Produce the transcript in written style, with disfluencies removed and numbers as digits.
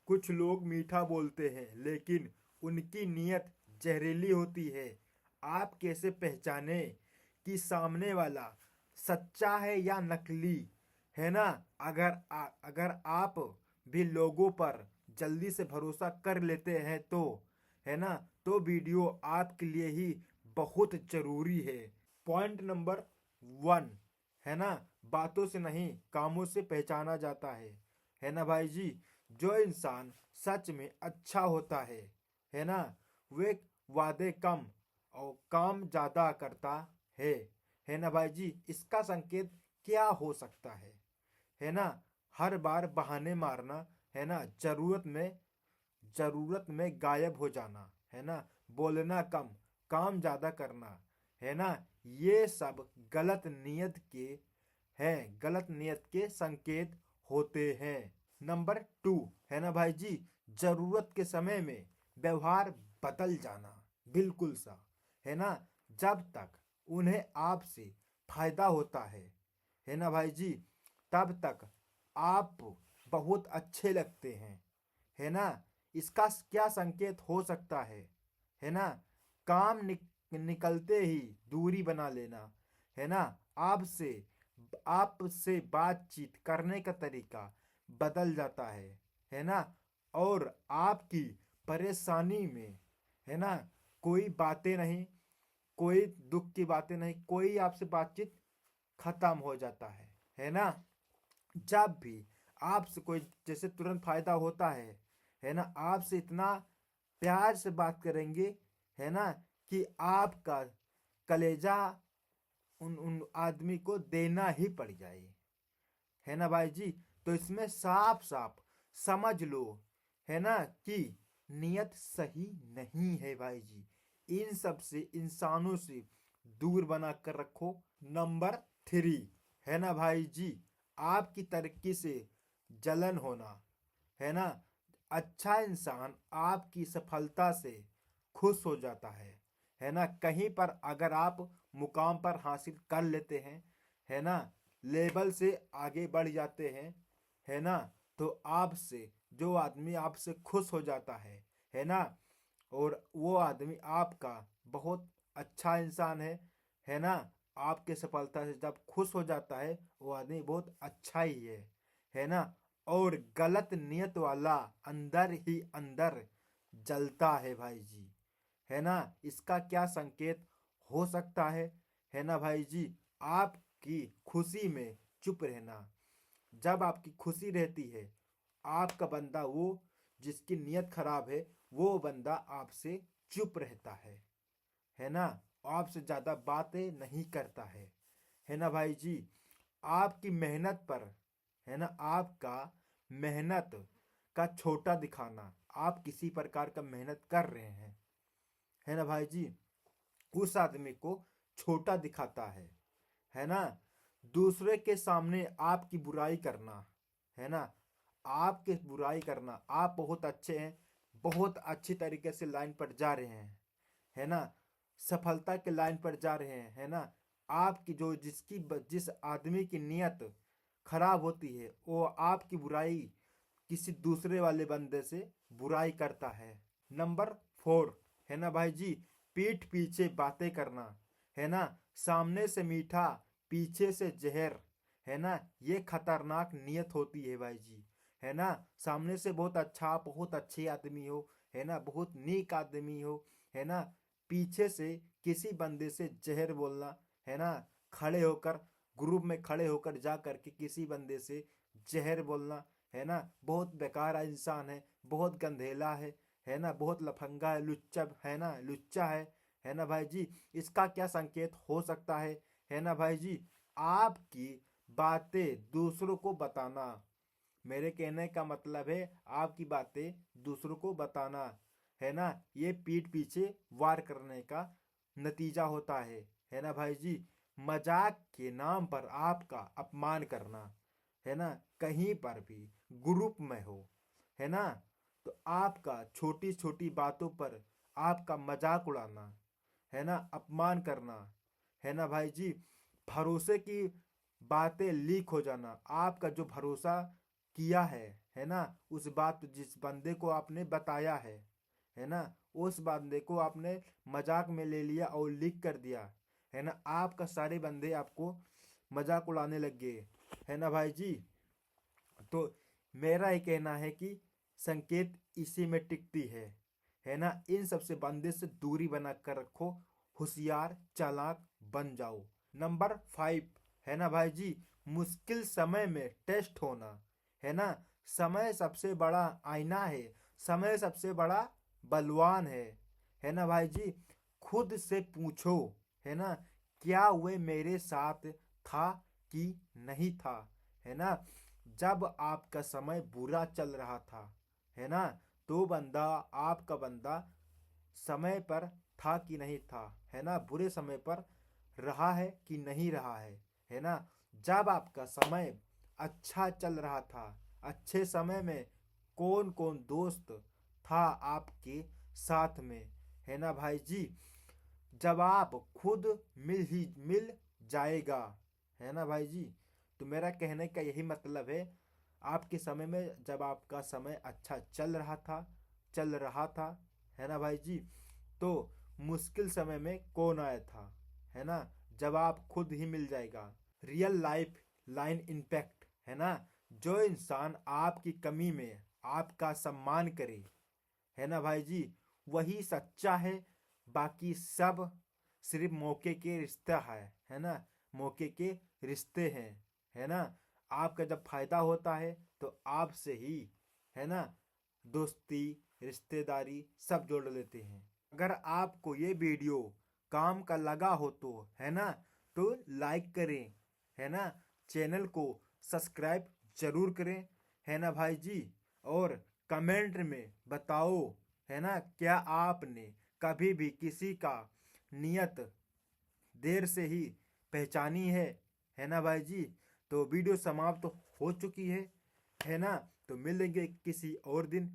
कुछ लोग मीठा बोलते हैं लेकिन उनकी नीयत जहरीली होती है। आप कैसे पहचाने कि सामने वाला सच्चा है या नकली? है ना? अगर आप भी लोगों पर जल्दी से भरोसा कर लेते हैं तो, है ना, तो वीडियो आपके लिए ही बहुत जरूरी है। पॉइंट नंबर 1, है ना, बातों से नहीं कामों से पहचाना जाता है ना भाई जी? जो इंसान सच में अच्छा होता है ना, वे वादे कम और काम ज्यादा करता है ना भाई जी? इसका संकेत क्या हो सकता है ना? हर बार बहाने मारना, है ना, जरूरत में गायब हो जाना, है ना, बोलना कम काम ज्यादा करना, है ना, ये सब गलत नियत के संकेत होते हैं। नंबर 2, है ना भाई जी, जरूरत के समय में व्यवहार बदल जाना। बिल्कुल सा, है ना, जब तक उन्हें आपसे फायदा होता है ना भाई जी, तब तक आप बहुत अच्छे लगते हैं, है ना? इसका क्या संकेत हो सकता है ना? काम निकलते ही दूरी बना लेना, है ना? आपसे बातचीत करने का तरीका बदल जाता है ना? और आपकी परेशानी में, है ना, कोई बातें नहीं, कोई दुख की बातें नहीं, कोई आपसे बातचीत खत्म हो जाता है ना? जब भी आपसे कोई जैसे तुरंत फायदा होता है ना, आपसे इतना प्यार से बात करेंगे, है ना, कि आपका कलेजा उन उन आदमी को देना ही पड़ जाए, है ना भाई जी? तो इसमें साफ साफ समझ लो, है ना, कि नियत सही नहीं है भाई जी। इन सब से इंसानों से दूर बना कर रखो। नंबर 3, है ना भाई जी, आपकी तरक्की से जलन होना, है ना? अच्छा इंसान आपकी सफलता से खुश हो जाता है ना? कहीं पर अगर आप मुकाम पर हासिल कर लेते हैं, है ना, लेवल से आगे बढ़ जाते हैं, है ना, तो आपसे जो आदमी आपसे खुश हो जाता है ना, और वो आदमी आपका बहुत अच्छा इंसान है ना? आपके सफलता से जब खुश हो जाता है वो आदमी बहुत अच्छा ही है ना? और गलत नियत वाला अंदर ही अंदर जलता है भाई जी, है ना? इसका क्या संकेत हो सकता है ना भाई जी? आपकी खुशी में चुप रहना। जब आपकी खुशी रहती है, आपका बंदा वो जिसकी नीयत खराब है, वो बंदा आपसे चुप रहता है ना? आपसे ज्यादा बातें नहीं करता है ना भाई जी? आपकी मेहनत पर, है ना, आपका मेहनत का छोटा दिखाना, आप किसी प्रकार का मेहनत कर रहे हैं, है ना भाई जी, उस आदमी को छोटा दिखाता है ना? दूसरे के सामने आपकी बुराई करना, है ना, आपके बुराई करना, आप बहुत अच्छे हैं, बहुत अच्छी तरीके से लाइन पर जा रहे हैं, है ना, सफलता के लाइन पर जा रहे हैं, है ना, आपकी जो जिस आदमी की नीयत खराब होती है वो आपकी बुराई किसी दूसरे वाले बंदे से बुराई करता है। नंबर 4, है ना भाई जी, पीठ पीछे बातें करना, है ना, सामने से मीठा पीछे से जहर, है ना, ये खतरनाक नियत होती है भाई जी, है ना? सामने से बहुत अच्छा, बहुत अच्छे आदमी हो, है ना, बहुत नेक आदमी हो, है ना, पीछे से किसी बंदे से जहर बोलना, है ना, खड़े होकर ग्रुप में खड़े होकर जा करके किसी बंदे से जहर बोलना, है ना, बहुत बेकार इंसान बहुत गंधेला है ना, बहुत लफंगा है, लुच्चा है ना, लुच्चा है ना भाई जी? इसका क्या संकेत हो सकता है ना भाई जी? आपकी बातें दूसरों को बताना। मेरे कहने का मतलब है आपकी बातें दूसरों को बताना, है ना, ये पीठ पीछे वार करने का नतीजा होता है ना भाई जी? मजाक के नाम पर आपका अपमान करना, है ना, कहीं पर भी ग्रुप में हो, है ना, तो आपका छोटी छोटी बातों पर आपका मजाक उड़ाना, है ना, अपमान करना, है ना भाई जी? भरोसे की बातें लीक हो जाना, आपका जो भरोसा किया है है ना, उस बात जिस बंदे को आपने बताया है ना, उस बंदे को आपने मजाक में ले लिया और लीक कर दिया, है ना, आपका सारे बंदे आपको मजाक उड़ाने लग गए, है ना भाई जी। तो मेरा ये कहना है कि संकेत इसी में टिकती है ना। इन सबसे बंदे से दूरी बना कर रखो, होशियार चालाक बन जाओ। नंबर 5 है ना भाई जी, मुश्किल समय में टेस्ट होना, है ना। समय सबसे बड़ा आईना है, समय सबसे बड़ा बलवान है ना भाई जी। खुद से पूछो, है ना, क्या वे मेरे साथ था कि नहीं था, है ना। जब आपका समय बुरा चल रहा था, है ना, तो बंदा, आपका बंदा समय पर था कि नहीं था, है ना, बुरे समय पर रहा है कि नहीं रहा है ना। जब आपका समय अच्छा चल रहा था, अच्छे समय में कौन कौन दोस्त था आपके साथ में, है ना भाई जी। जब आप खुद मिल जाएगा, है ना भाई जी। तो मेरा कहने का यही मतलब है, आपके समय में जब आपका समय अच्छा चल रहा था, है ना भाई जी, तो मुश्किल समय में कौन आया था, है ना, जब आप खुद ही मिल जाएगा। रियल लाइफ लाइन इम्पैक्ट, है ना, जो इंसान आपकी कमी में आपका सम्मान करे, है ना भाई जी, वही सच्चा है। बाकी सब सिर्फ मौके के रिश्ता है ना, मौके के रिश्ते हैं, है ना। आपका जब फायदा होता है तो आपसे ही, है ना, दोस्ती रिश्तेदारी सब जोड़ लेते हैं। अगर आपको ये वीडियो काम का लगा हो तो, है ना, तो लाइक करें, है ना, चैनल को सब्सक्राइब जरूर करें, है ना भाई जी। और कमेंट में बताओ, है ना, क्या आपने कभी भी किसी का नियत देर से ही पहचानी है ना भाई जी। तो वीडियो समाप्त तो हो चुकी है ना। तो मिलेंगे किसी और दिन